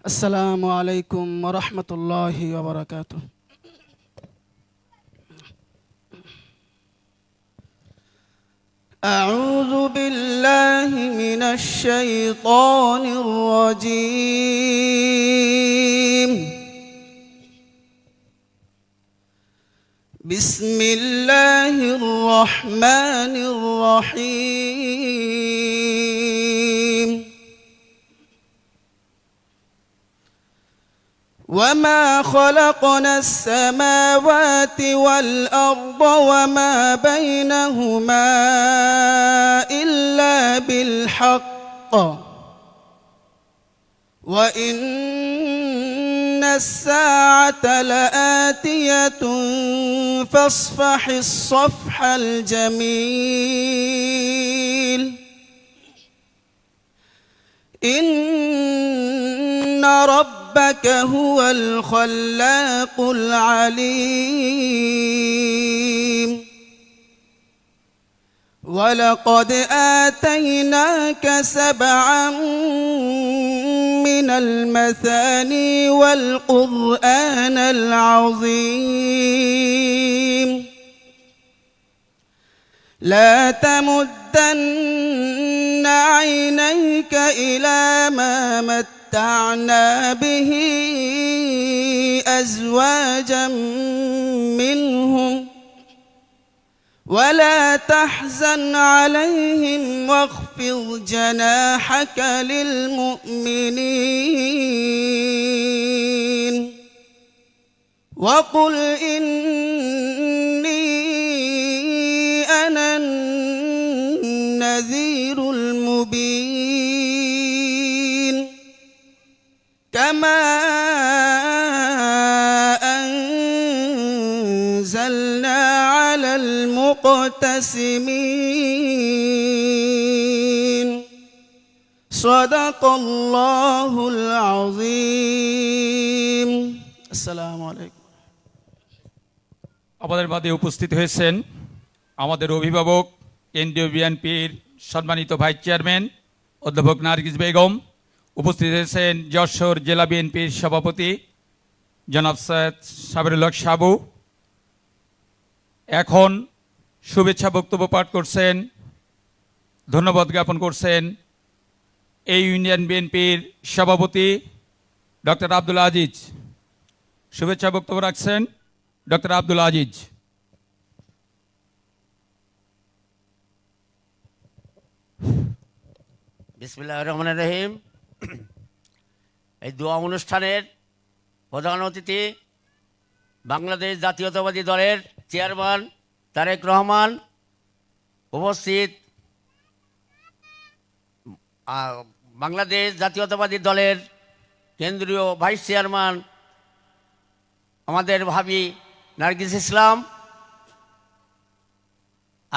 السلام عليكم ورحمة الله وبركاته. أعوذ بالله من الشيطان الرجيم. بسم الله الرحمن الرحيم. وما خلقنا السماوات والأرض وما بينهما إلا بالحق وإن الساعة لآتية فاصفح الصفح الجميل. إن ربك هو الخلاق العليم. ولقد آتيناك سبعا من المثاني والقرآن العظيم. لا تمدن عينيك إلى ما متعنا به أزواجا منهم ولا تحزن عليهم واخفض جناحك للمؤمنين وقل إني أنا النذير المبين. كما أنزلنا على المقتسمين. صدق الله العظيم. السلام عليكم. আমাদের মাঝে উপস্থিত হয়েছেন আমাদের অভিভাবক কেন্দ্রীয় বিএনপির সম্মানিত ভাইস চেয়ারম্যান অধ্যাপক নার্গিস বেগম, উপস্থিত হয়েছেন যশোর জেলা বিএনপির সভাপতি জনাব সৈয়দ সাবিরুল হক সাবু। এখন শুভেচ্ছা বক্তব্য পাঠ করছেন, ধন্যবাদ জ্ঞাপন করছেন এই ইউনিয়ন বিএনপির সভাপতি ডক্টর আব্দুল আজিজ। শুভেচ্ছা বক্তব্য রাখছেন ডক্টর আব্দুল আজিজ। বিসমিল্লাহির রহমানির রহিম। এই দোয়া অনুষ্ঠানের প্রধান অতিথি বাংলাদেশ জাতীয়তাবাদী দলের চেয়ারম্যান তারেক রহমান, উপস্থিত বাংলাদেশ জাতীয়তাবাদী দলের কেন্দ্রীয় ভাইস চেয়ারম্যান আমাদের ভাবি নার্গিস ইসলাম,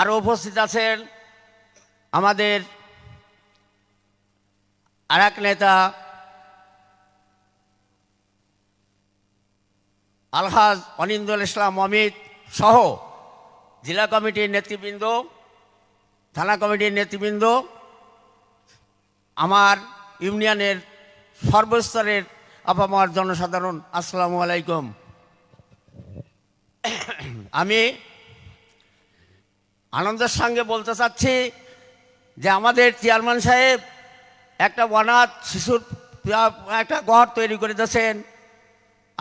আরও উপস্থিত আছেন আমাদের আর এক নেতা আলহাজ অনিন্দুল ইসলাম অমিত সহ জেলা কমিটির নেতৃবৃন্দ, থানা কমিটির নেতৃবৃন্দ, আমার ইউনিয়নের সর্বস্তরের আপামর জনসাধারণ, আসসালামু আলাইকুম। আমি আনন্দের সঙ্গে বলতে চাচ্ছি যে আমাদের চেয়ারম্যান সাহেব একটা অনাথ শিশুর একটা ঘর তৈরি করে দিয়েছেন।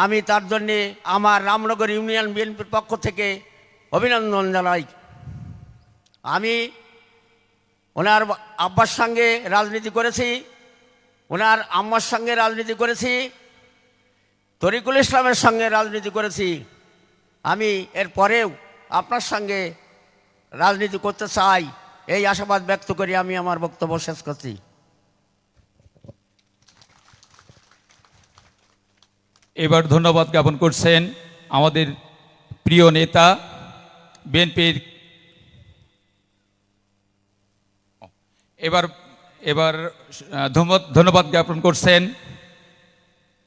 আমি তার জন্যে আমার রামনগর ইউনিয়ন বিএনপির পক্ষ থেকে অভিনন্দন জানাই। আমি ওনার আব্বার সঙ্গে রাজনীতি করেছি, ওনার আম্মার সঙ্গে রাজনীতি করেছি, তরিকুল ইসলামের সঙ্গে রাজনীতি করেছি। আমি এর পরেও আপনার সঙ্গে রাজনীতি করতে চাই, এই আশাবাদ ব্যক্ত করি আমি আমার বক্তব্য শেষ করছি। এবার ধন্যবাদ জ্ঞাপন করছেন আমাদের প্রিয় নেতা বিএনপির এবার ধন্যবাদ জ্ঞাপন করছেন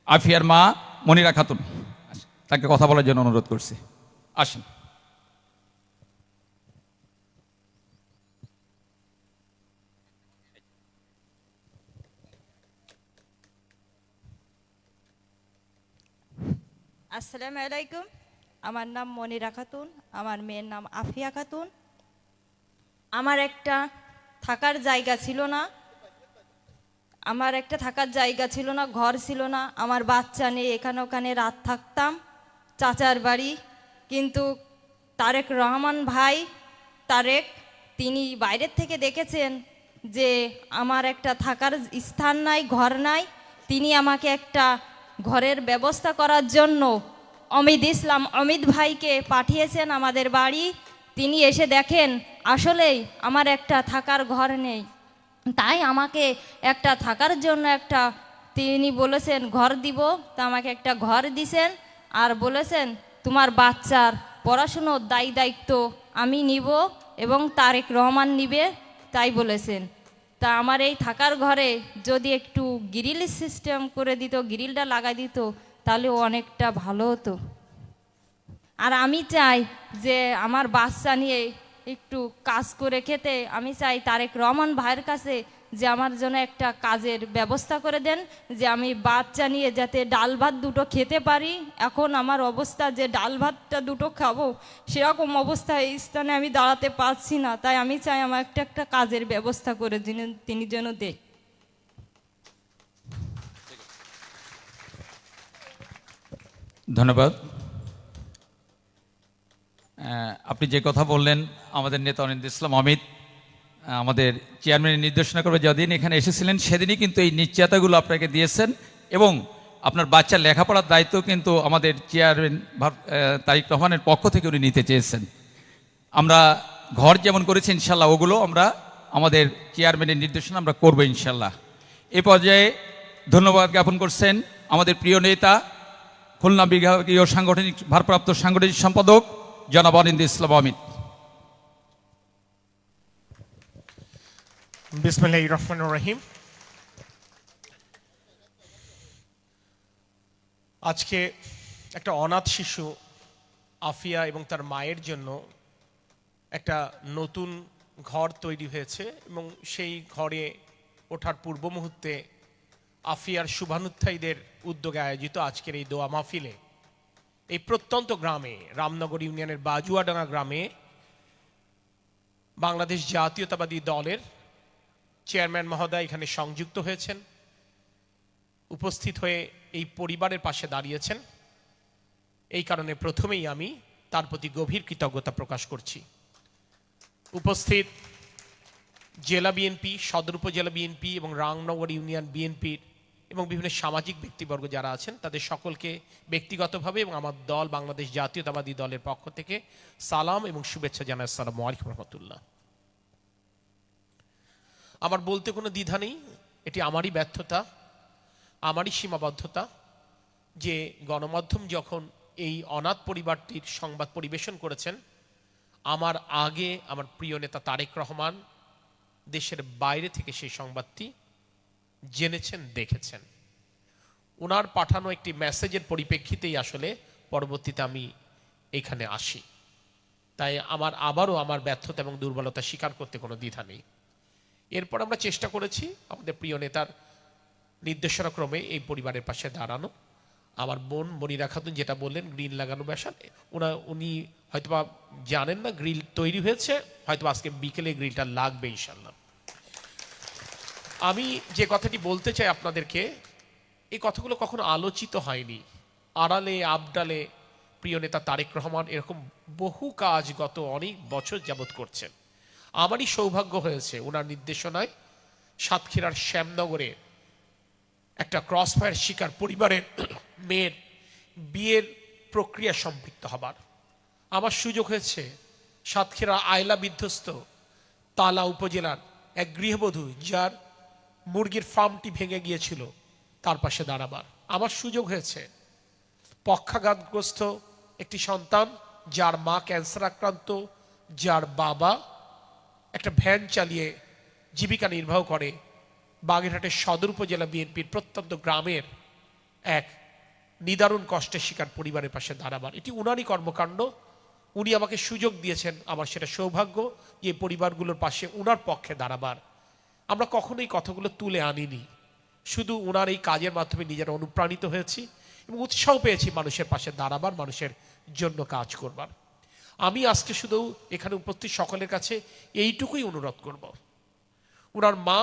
আফিয়ার মা মনিরা খাতুন। তাকে কথা বলার জন্য অনুরোধ করছি, আসেন। আসসালামু আলাইকুম। আমার নাম মনিরা খাতুন, আমার মেয়ের নাম আফিয়া খাতুন। আমার একটা থাকার জায়গা ছিল না, ঘর ছিল না। আমার বাচ্চা নিয়ে এখানে ওখানে রাত থাকতাম চাচার বাড়ি। কিন্তু তারেক রহমান ভাই, তারেক, তিনি বাইরের থেকে দেখেছেন যে আমার একটা থাকার স্থান নাই, ঘর নাই। তিনি আমাকে একটা ঘরের ব্যবস্থা করার জন্য অমিত ভাইকে পাঠিয়েছেন আমাদের বাড়ি। তিনি এসে দেখেন আসলেই আমার একটা থাকার ঘর নেই, তাই আমাকে একটা থাকার জন্য তিনি বলেছেন ঘর দিব। তা আমাকে একটা ঘর দিছেন আর বলেছেন তোমার বাচ্চার পড়াশুনোর দায়িত্ব আমি নিব এবং তারেক রহমান নিবে, তাই বলেছেন। তা আমার এই থাকার ঘরে যদি একটু গ্রিল সিস্টেম করে দিত, গ্রিলটা লাগাই দিত, তাহলে অনেকটা ভালো হতো। আর আমি চাই যে আমার বাচ্চা নিয়ে একটু কাজ করে খেতে, আমি চাই তারেক রহমান ভাইয়ের কাছে যে আমার জন্য একটা কাজের ব্যবস্থা করে দেন, যে আমি বাচ্চা নিয়ে যাতে ডাল ভাত দুটো খেতে পারি। এখন আমার অবস্থা যে ডাল ভাতটা দুটো খাবো, সেরকম অবস্থায় এই স্থানে আমি দাঁড়াতে পারছি না। তাই আমি চাই আমার একটা কাজের ব্যবস্থা করে তিনি যেন দেয়। ধন্যবাদ। আপনি যে কথা বললেন, আমাদের নেতা অনিন্দ ইসলাম অমিত আমাদের চেয়ারম্যানের নির্দেশনা করবে, যেদিন এখানে এসেছিলেন সেদিনই কিন্তু এই নিশ্চয়তাগুলো আপনাকে দিয়েছেন এবং আপনার বাচ্চার লেখাপড়ার দায়িত্ব কিন্তু আমাদের চেয়ারম্যান তারেক রহমানের পক্ষ থেকে উনি নিতে চেয়েছেন। আমরা ঘর যেমন করেছি ইনশাল্লাহ ওগুলো আমরা আমাদের চেয়ারম্যানের নির্দেশনা আমরা করবো ইনশাল্লাহ। এ পর্যায়ে ধন্যবাদ জ্ঞাপন করছেন আমাদের প্রিয় নেতা, খুলনা বিভাগীয় সাংগঠনিক ভারপ্রাপ্ত সাংগঠনিক সম্পাদক জনাব অনিন্দ ইসলাম অমিত। বিসমিল্লাহির রহমানির রহিম। আজকে একটা অনাথ শিশু আফিয়া এবং তার মায়ের জন্য একটা নতুন ঘর তৈরি হয়েছে এবং সেই ঘরে ওঠার পূর্ব মুহূর্তে আফিয়ার শুভানুধ্যায়ীদের উদ্যোগে আয়োজিত আজকের এই দোয়া মাহফিলে এই প্রত্যন্ত গ্রামে, রামনগর ইউনিয়নের বাজুয়াডাঙ্গা গ্রামে বাংলাদেশ জাতীয়তাবাদী দলের চেয়ারম্যান মহোদয় এখানে সংযুক্ত হয়েছেন, উপস্থিত হয়ে এই পরিবারের পাশে দাঁড়িয়েছেন। এই কারণে প্রথমেই আমি তার প্রতি গভীর কৃতজ্ঞতা প্রকাশ করছি। উপস্থিত জেলা বিএনপি, সদর উপজেলা বিএনপি এবং রামনগর ইউনিয়ন বিএনপির এবং বিভিন্ন সামাজিক ব্যক্তিবর্গ যারা আছেন তাদের সকলকে ব্যক্তিগতভাবে এবং আমার দল বাংলাদেশ জাতীয়তাবাদী দলের পক্ষ থেকে সালাম এবং শুভেচ্ছা জানাই। আসসালামু আলাইকুম রহমতুল্লাহ। আমার বলতে কোনো দ্বিধা নেই, এটি আমারই ব্যর্থতা, আমারই সীমাবদ্ধতা যে গণমাধ্যম যখন এই অনাথ পরিবারটির সংবাদ পরিবেশন করেছেন, আমার আগে আমার প্রিয় নেতা তারেক রহমান দেশের বাইরে থেকে সেই সংবাদটি জেনেছেন, দেখেছেন। ওনার পাঠানো একটি মেসেজের পরিপ্রেক্ষিতেই আসলে পরবর্তীতে আমি এখানে আসি। তাই আবারও আমার ব্যর্থতা এবং দুর্বলতা স্বীকার করতে কোনো দ্বিধা নেই। এরপর আমরা চেষ্টা করেছি আমাদের প্রিয় নেতার নির্দেশনাক্রমে এই পরিবারের পাশে দাঁড়ানো। আমার বোন মনিরা খাতুন যেটা বললেন গ্রিল লাগানো ব্যাসান, উনি হয়তোবা জানেন না গ্রিল তৈরি হয়েছে, হয়তো আজকে বিকেলে গ্রিলটা লাগবে ইনশাল্লাহ। আমি যে কথাটি বলতে চাই আপনাদেরকে, এই কথাগুলো কখনো আলোচিত হয়নি। আড়ালে আবডালে প্রিয় নেতা তারেক রহমান এরকম বহু কাজ গত অনেক বছর যাবৎ করছেন। আমারই সৌভাগ্য হয়েছে ওনার নির্দেশনায় সাতক্ষীরার শ্যামনগরে একটা ক্রসফায়ার শিকার পরিবারের মেয়ের বিয়ের প্রক্রিয়া সম্পৃক্ত হবার আমার সুযোগ হয়েছে। সাতক্ষীরা আয়লা বিধ্বস্ত তালা উপজেলার এক গৃহবধূ যার মুরগির ফার্মটি ভেঙে গিয়েছিল তার পাশে দাঁড়াবার আমার সুযোগ হয়েছে। পক্ষাঘাতগ্রস্ত একটি সন্তান যার মা ক্যান্সার আক্রান্ত, যার বাবা একটা ভ্যান চালিয়ে জীবিকা নির্বাহ করে, বাগেরহাটের সদর উপজেলা বিএনপির প্রত্যন্ত গ্রামের এক নিদারুণ কষ্টের শিকার পরিবারের পাশে দাঁড়াবার এটি উনারই কর্মকাণ্ড। উনি আমাকে সুযোগ দিয়েছেন, আমার সেটা সৌভাগ্য যে পরিবারগুলোর পাশে উনার পক্ষে দাঁড়াবার। আমরা কখনোই কথাগুলো তুলে আনিনি, শুধু উনার এই কাজের মাধ্যমে নিজেরা অনুপ্রাণিত হয়েছি এবং উৎসাহ পেয়েছি মানুষের পাশে দাঁড়াবার, মানুষের জন্য কাজ করবার। আমি আজকে শুধু এখানে উপস্থিত সকলের কাছে এইটুকুই অনুরোধ করব, ওনার মা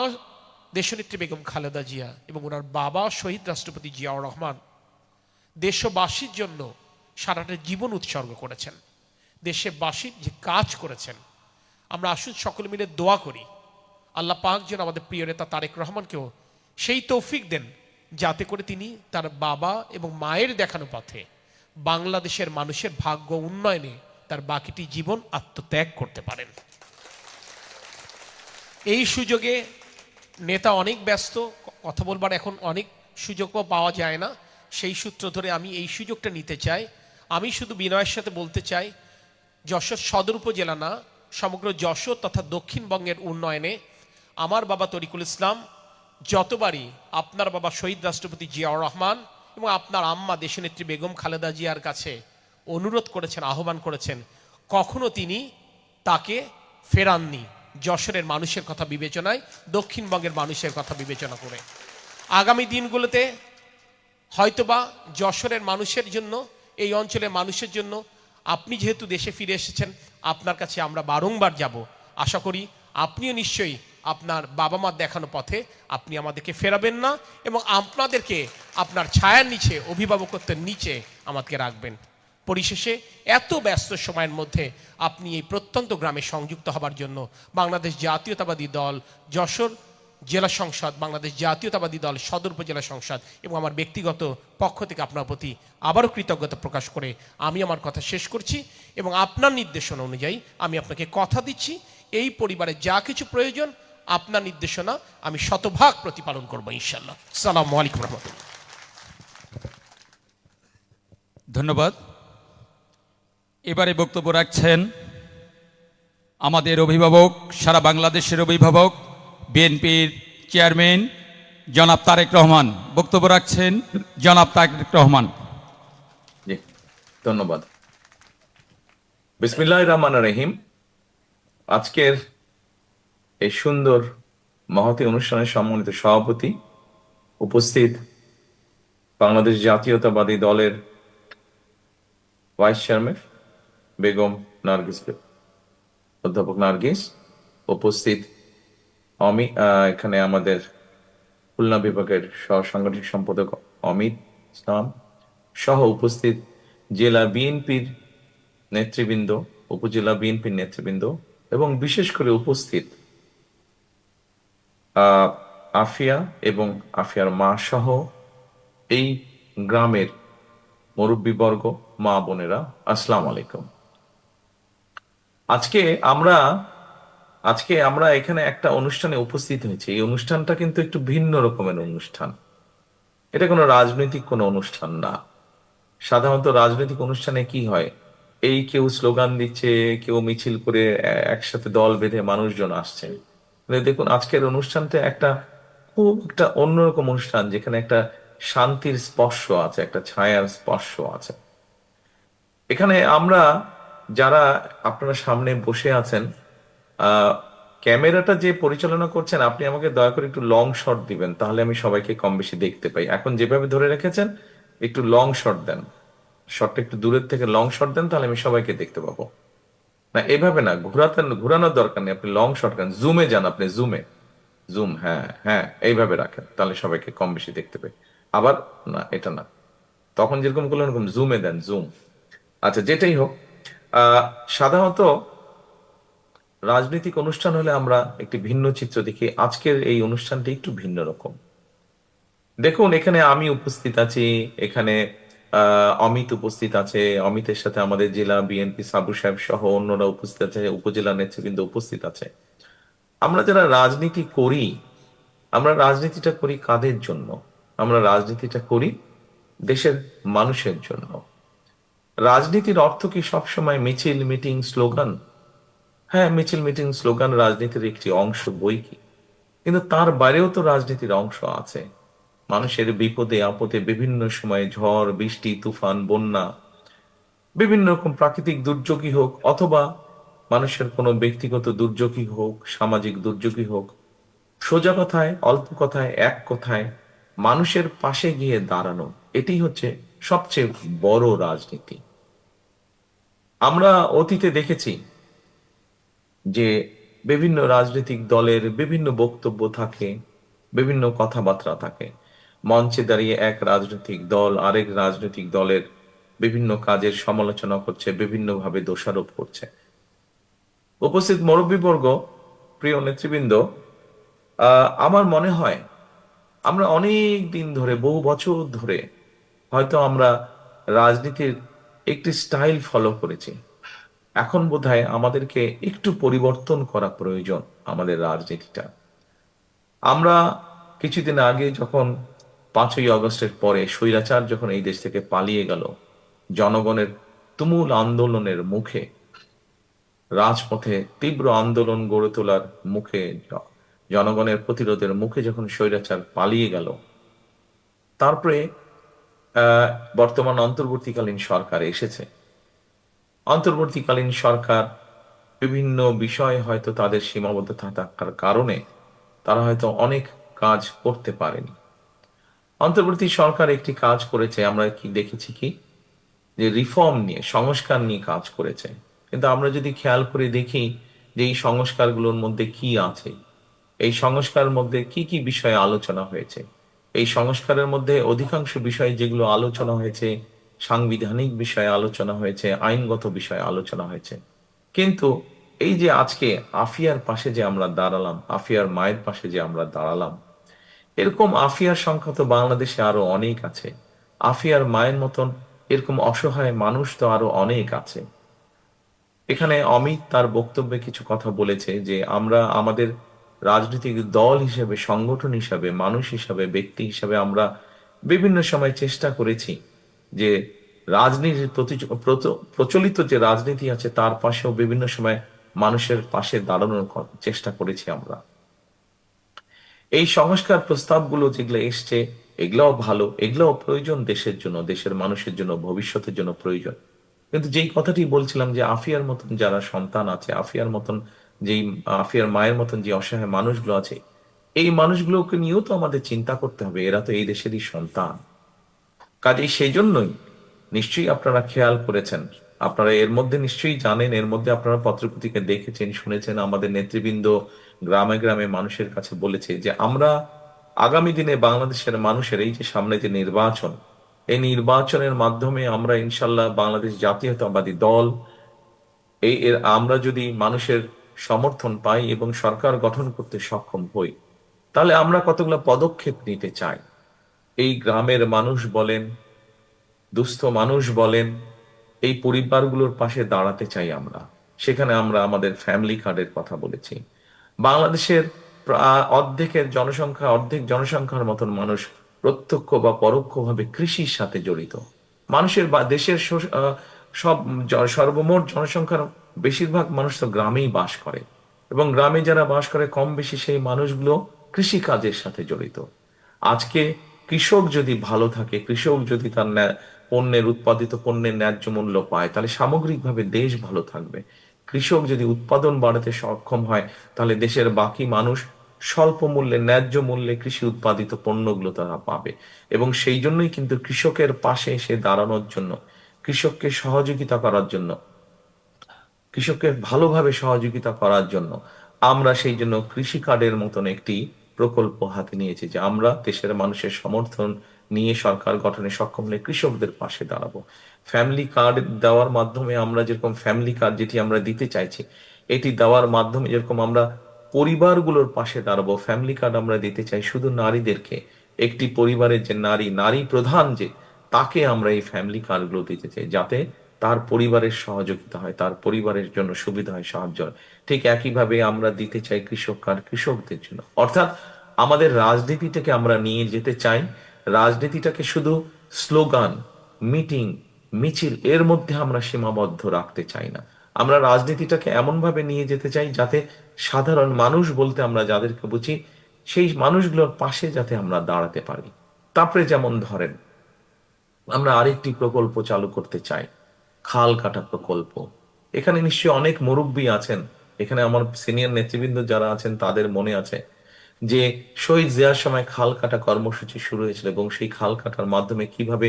দেশনেত্রী বেগম খালেদা জিয়া এবং ওনার বাবা শহীদ রাষ্ট্রপতি জিয়াউর রহমান দেশবাসীর জন্য সারাটা জীবন উৎসর্গ করেছেন, দেশবাসীর যে কাজ করেছেন। আমরা আসুন সকলে মিলে দোয়া করি আল্লাহ পাক যেন আমাদের প্রিয় নেতা তারেক রহমানকেও সেই তৌফিক দেন, যাতে করে তিনি তার বাবা এবং মায়ের দেখানো পথে বাংলাদেশের মানুষের ভাগ্য উন্নয়নে তার বাকিটি জীবন আত্মত্যাগ করতে পারেন। এই সুযোগে নেতা অনেক ব্যস্ত, কথা বলবার এখন অনেক সুযোগও পাওয়া যায় না, সেই সূত্র ধরে আমি এই সুযোগটা নিতে চাই। আমি শুধু বিনয়ের সাথে বলতে চাই, যশোর সদর উপজেলা না, সমগ্র যশোর তথা দক্ষিণবঙ্গের উন্নয়নে আমার বাবা তরিকুল ইসলাম যতবারই আপনার বাবা শহীদ রাষ্ট্রপতি জিয়াউর রহমান এবং আপনার আম্মা দেশনেত্রী বেগম খালেদা জিয়ার কাছে অনুরোধ করেছেন, আহ্বান করেছেন, কখনো তিনি তাকে ফেরাননি যশোরের মানুষের কথা বিবেচনায়, দক্ষিণবঙ্গের মানুষের কথা বিবেচনা করে। আগামী দিনগুলোতে হয়তোবা যশোরের মানুষের জন্য, এই অঞ্চলের মানুষের জন্য আপনি যেহেতু দেশে ফিরে এসেছেন, আপনার কাছে আমরা বারংবার যাব। আশা করি আপনিও নিশ্চয়ই আপনার বাবা মার দেখানো পথে আপনি আমাদেরকে ফেরাবেন না এবং আপনাদেরকে আপনার ছায়ার নিচে, অভিভাবকত্বের নিচে আমাদেরকে রাখবেন। পরিশেষে এত ব্যস্ত সময়ের মধ্যে আপনি এই প্রত্যন্ত গ্রামে সংযুক্ত হবার জন্য বাংলাদেশ জাতীয়তাবাদী দল যশোর জেলা সংসদ, বাংলাদেশ জাতীয়তাবাদী দল সদর উপজেলা সংসদ এবং আমার ব্যক্তিগত পক্ষ থেকে আপনার প্রতি আবারও কৃতজ্ঞতা প্রকাশ করে আমি আমার কথা শেষ করছি এবং আপনার নির্দেশনা অনুযায়ী আমি আপনাকে কথা দিচ্ছি, এই পরিবারে যা কিছু প্রয়োজন আপনার নির্দেশনা আমি শতভাগ প্রতিপালন করবো ইনশাআল্লাহ। আসসালামু আলাইকুম রহমতুল্লাহ। ধন্যবাদ। এবারে বক্তব্য রাখছেন আমাদের অভিভাবক, সারা বাংলাদেশের অভিভাবক, বিএনপির চেয়ারম্যান জনাব তারেক রহমান। বক্তব্য রাখছেন জনাব তারেক রহমান। জি, ধন্যবাদ। বিসমিল্লাহির রহমানির রহিম। আজকের এই সুন্দর মহতী অনুষ্ঠানের সম্মানিত সভাপতি, উপস্থিত বাংলাদেশ জাতীয়তাবাদী দলের ভাইস চেয়ারম্যান বেগম নার্গিস, অধ্যাপক নার্গিস, উপস্থিত এখানে আমাদের খুলনা বিভাগের সহ সাংগঠনিক সম্পাদক অমিত ইসলাম সহ উপস্থিত জেলা বিএনপির নেতৃবৃন্দ, উপজেলা বিএনপির নেতৃবৃন্দ এবং বিশেষ করে উপস্থিত আফিয়া এবং আফিয়ার মা সহ এই গ্রামের মুরব্বীবর্গ, মা বোনেরা, আসসালামু আলাইকুম। আজকে আমরা এখানে একটা অনুষ্ঠানে উপস্থিত হয়েছি। এই অনুষ্ঠানটা কিন্তু একটু ভিন্ন রকমের অনুষ্ঠান। এটা কোনো রাজনৈতিক কোনো অনুষ্ঠান না। সাধারণত রাজনৈতিক অনুষ্ঠানে কি হয়, এই কেউ স্লোগান দিচ্ছে, কেউ মিছিল করে একসাথে দল বেঁধে মানুষজন আসছে। দেখুন আজকের অনুষ্ঠানটা খুব একটা অন্যরকম অনুষ্ঠান, যেখানে একটা শান্তির স্পর্শ আছে, একটা ছায়ার স্পর্শ আছে। এখানে আমরা যারা আপনারা সামনে বসে আছেন, ক্যামেরাটা যে পরিচালনা করছেন, আপনি আমাকে দয়া করে একটু লং শট দিবেন, তাহলে আমি সবাইকে কম বেশি দেখতে পাই। এখন যেভাবে ধরে রেখেছেন একটু লং শট দেন, শটটা একটু দূরের থেকে লং শট দেন, তাহলে আমি সবাইকে দেখতে পাবো। না এভাবে না, ঘোরানোর দরকার নেই, আপনি লং শট দেন, জুমে যান, আপনি জুম, হ্যাঁ হ্যাঁ, এইভাবে রাখেন, তাহলে সবাইকে কম বেশি দেখতে পাই। আবার না, এটা না, তখন যেরকম করলেন এরকম জুমে দেন, জুম। আচ্ছা, যেটাই হোক, সাধারণত রাজনৈতিক অনুষ্ঠান হলে আমরা একটি ভিন্ন চিত্র দেখি। আজকের এই অনুষ্ঠানটি একটু ভিন্ন রকম। দেখুন, এখানে আমি উপস্থিত আছি, এখানে অমিত উপস্থিত আছে, অমিতের সাথে আমাদের জেলা বিএনপি সাবু সাহেব সহ অন্যরা উপস্থিত আছে, উপজেলা নেতৃবৃন্দ উপস্থিত আছে। আমরা যারা রাজনীতি করি, আমরা রাজনীতিটা করি কাদের জন্য? আমরা রাজনীতিটা করি দেশের মানুষের জন্য। রাজনীতির অর্থ কি সবসময় মিছিল, মিটিং, স্লোগান? হ্যাঁ, মিছিল, মিটিং, স্লোগান রাজনীতির একটি অংশ, বই কি, কিন্তু তার বাইরেও তো রাজনীতির অংশ আছে। মানুষের বিপদে আপদে, বিভিন্ন সময়ে ঝড় বৃষ্টি, তুফান, বন্যা, বিভিন্ন রকম প্রাকৃতিক দুর্যোগই হোক অথবা মানুষের কোনো ব্যক্তিগত দুর্যোগই হোক, সামাজিক দুর্যোগই হোক, সোজা কথায়, অল্প কথায়, এক কথায় মানুষের পাশে গিয়ে দাঁড়ানো, এটি হচ্ছে সবচেয়ে বড় রাজনীতি। আমরা অতীতে দেখেছি যে বিভিন্ন রাজনৈতিক দলের বিভিন্ন বক্তব্য থাকে, বিভিন্ন কথাবার্তা থাকে। মঞ্চে দাঁড়িয়ে এক রাজনৈতিক দল আরেক রাজনৈতিক দলের বিভিন্ন কাজের সমালোচনা করছে, বিভিন্নভাবে দোষারোপ করছে। উপস্থিত মুরব্বীবর্গ, প্রিয় নেতৃবৃন্দ, আমার মনে হয় আমরা অনেক দিন ধরে, বহু বছর ধরে হয়তো আমরা রাজনীতির একটি স্টাইল ফলো করেছি। এখন বোধহয় আমাদেরকে একটু পরিবর্তন করা প্রয়োজন আমাদের রাজনীতিটা। আমরা কিছুদিন আগে যখন 5ই আগস্টের পরে স্বৈরাচার যখন এই দেশ থেকে পালিয়ে গেল, জনগণের তুমুল আন্দোলনের মুখে, রাজপথে তীব্র আন্দোলন গড়ে তোলার মুখে, জনগণের প্রতিরোধের মুখে যখন স্বৈরাচার পালিয়ে গেল, তারপরে বর্তমান অন্তর্বর্তীকালীন সরকার এসেছে। অন্তর্বর্তীকালীন সরকার বিভিন্ন বিষয়ে হয়তো তাদের সীমাবদ্ধতা থাকার কারণে তারা হয়তো অনেক কাজ করতে পারেনি। অন্তর্বর্তী সরকার একটি কাজ করেছে, আমরা কি দেখেছি কি, যে রিফর্ম নিয়ে, সংস্কার নিয়ে কাজ করেছে। কিন্তু আমরা যদি খেয়াল করে দেখি যে এই সংস্কারগুলোর মধ্যে কি আছে, এই সংস্কারের মধ্যে কি কি বিষয়ে আলোচনা হয়েছে, এই সংস্কারের মধ্যে অধিকাংশ বিষয় যেগুলো আলোচনা হয়েছে, সাংবিধানিক বিষয়ে আলোচনা হয়েছে, আইনগত বিষয়ে আলোচনা হয়েছে। কিন্তু এই যে আজকে আফিয়ার পাশে যে আমরা দাঁড়ালাম, আফিয়ার মায়ের পাশে যে আমরা দাঁড়ালাম, এরকম আফিয়ার সংখ্যা তো বাংলাদেশে আরো অনেক আছে। আফিয়ার মায়ের মতন এরকম অসহায় মানুষ তো আরো অনেক আছে। এখানে অমিত তার বক্তব্যে কিছু কথা বলেছে যে আমরা আমাদের রাজনৈতিক দল হিসেবে, সংগঠন হিসাবে, মানুষ হিসাবে, ব্যক্তি হিসাবে আমরা বিভিন্ন সময় চেষ্টা করেছি যে রাজনীতির প্রচলিত যে রাজনীতি আছে তার পাশেও বিভিন্ন সময় মানুষের পাশে দাঁড়ানোর চেষ্টা করেছি আমরা। এই সংস্কার প্রস্তাবগুলো যেগুলো এসছে, এগুলাও ভালো, এগুলাও প্রয়োজন দেশের জন্য, দেশের মানুষের জন্য, ভবিষ্যতের জন্য প্রয়োজন। কিন্তু যেই কথাটি বলছিলাম যে আফিয়ার মতন যারা সন্তান আছে, আফিয়ার মতন যেই আফিয়ার মায়ের মতন যে অসহায় মানুষগুলো আছে, এই মানুষগুলোকে নিয়েও তো আমাদের চিন্তা করতে হবে। এরা তো এই দেশেরই সন্তান। কাজেই সেই জন্যই নিশ্চয়ই আপনারা খেয়াল করেছেন, আপনারা এর মধ্যে নিশ্চয়ই জানেন, এর মধ্যে আপনারা পত্রপত্রিকা দেখেছেন, শুনেছেন, আমাদের নেতৃবৃন্দ গ্রামে গ্রামে মানুষের কাছে বলেছে যে আমরা আগামী দিনে বাংলাদেশের মানুষের এই যে সামনে যে নির্বাচন, এই নির্বাচনের মাধ্যমে আমরা ইনশাল্লাহ বাংলাদেশ জাতীয়তাবাদী দল, আমরা যদি মানুষের সমর্থন পাই এবং সরকার গঠন করতে সক্ষম হই, তাহলে আমরা কতগুলো পদক্ষেপ নিতে চাই। এই গ্রামের মানুষ বলেন, দুস্থ মানুষ বলেন, এই পরিবারগুলোর পাশে দাঁড়াতে চাই আমরা। সেখানে আমরা আমাদের ফ্যামিলি কার্ডের কথা বলেছি। বাংলাদেশের অর্ধেক জনসংখ্যার মতন মানুষ প্রত্যক্ষ বা পরোক্ষভাবে কৃষির সাথে জড়িত। মানুষের বা দেশের সব সর্বমোট জনসংখ্যার বেশিরভাগ মানুষ তো গ্রামেই বাস করে, এবং গ্রামে যারা বাস করে কম বেশি সেই মানুষগুলো কৃষি কাজের সাথে জড়িত। আজকে কৃষক যদি ভালো থাকে, কৃষক যদি তার পণ্যের উৎপাদিত পণ্যের ন্যায্য মূল্য পায়, তাহলে সামগ্রিকভাবে দেশ ভালো থাকবে। কৃষক যদি উৎপাদন বাড়াতে সক্ষম হয়, তাহলে দেশের বাকি মানুষ স্বল্প মূল্যে, ন্যায্য মূল্যে কৃষি উৎপাদিত পণ্যগুলো তারা পাবে। এবং সেই জন্যই কিন্তু কৃষকের পাশে এসে দাঁড়ানোর জন্য, কৃষককে সহযোগিতা করার জন্য, কৃষককে ভালোভাবে সহযোগিতা করার জন্য আমরা সেই জন্য কৃষি কার্ডের মতন একটি প্রকল্প হাতে নিয়েছি, যে আমরা দেশের মানুষের সমর্থন নিয়ে সরকার গঠনে সক্ষম হলে কৃষকদের পাশে দাঁড়াবো। ফ্যামিলি কার্ড দেওয়ার মাধ্যমে আমরা যেরকম ফ্যামিলি কার্ড যেটি আমরা দিতে চাইছি, এটি দেওয়ার মাধ্যমে যেরকম আমরা পরিবারগুলোর পাশে দাঁড়াবো, ফ্যামিলি কার্ড আমরা দিতে চাই শুধু নারীদেরকে। একটি পরিবারের যে নারী প্রধান, যে তাকে আমরা এই ফ্যামিলি কার্ডগুলো দিতে চাই, যাতে তার পরিবারের সহযোগিতা হয়, তার পরিবারের জন্য সুবিধা হয়, সাহায্য হয়। ঠিক একইভাবে আমরা দিতে চাই কৃষক কার্ড কৃষকদের জন্য। অর্থাৎ আমাদের রাজনীতিটাকে আমরা নিয়ে যেতে চাই, রাজনীতিটাকে শুধু স্লোগান, মিটিং, মিছিল এর মধ্যে আমরা সীমাবদ্ধ রাখতে চাই না। আমরা রাজনীতিটাকে এমন ভাবে নিয়ে যেতে চাই যাতে সাধারণ মানুষ বলতে আমরা যাদেরকে বুঝি, সেই মানুষগুলোর পাশে যাতে আমরা দাঁড়াতে পারি। তারপরে যেমন ধরেন, আমরা আরেকটি প্রকল্প চালু করতে চাই, খাল কাটা প্রকল্প। এখানে নিশ্চয়ই অনেক মুরব্বী আছেন, এখানে আমার সিনিয়র নেতৃবৃন্দ যারা আছেন তাদের মনে আছে যে শহীদ জিয়ার সময় খাল কাটা কর্মসূচি শুরু হয়েছিল এবং সেই খাল কাটার মাধ্যমে কিভাবে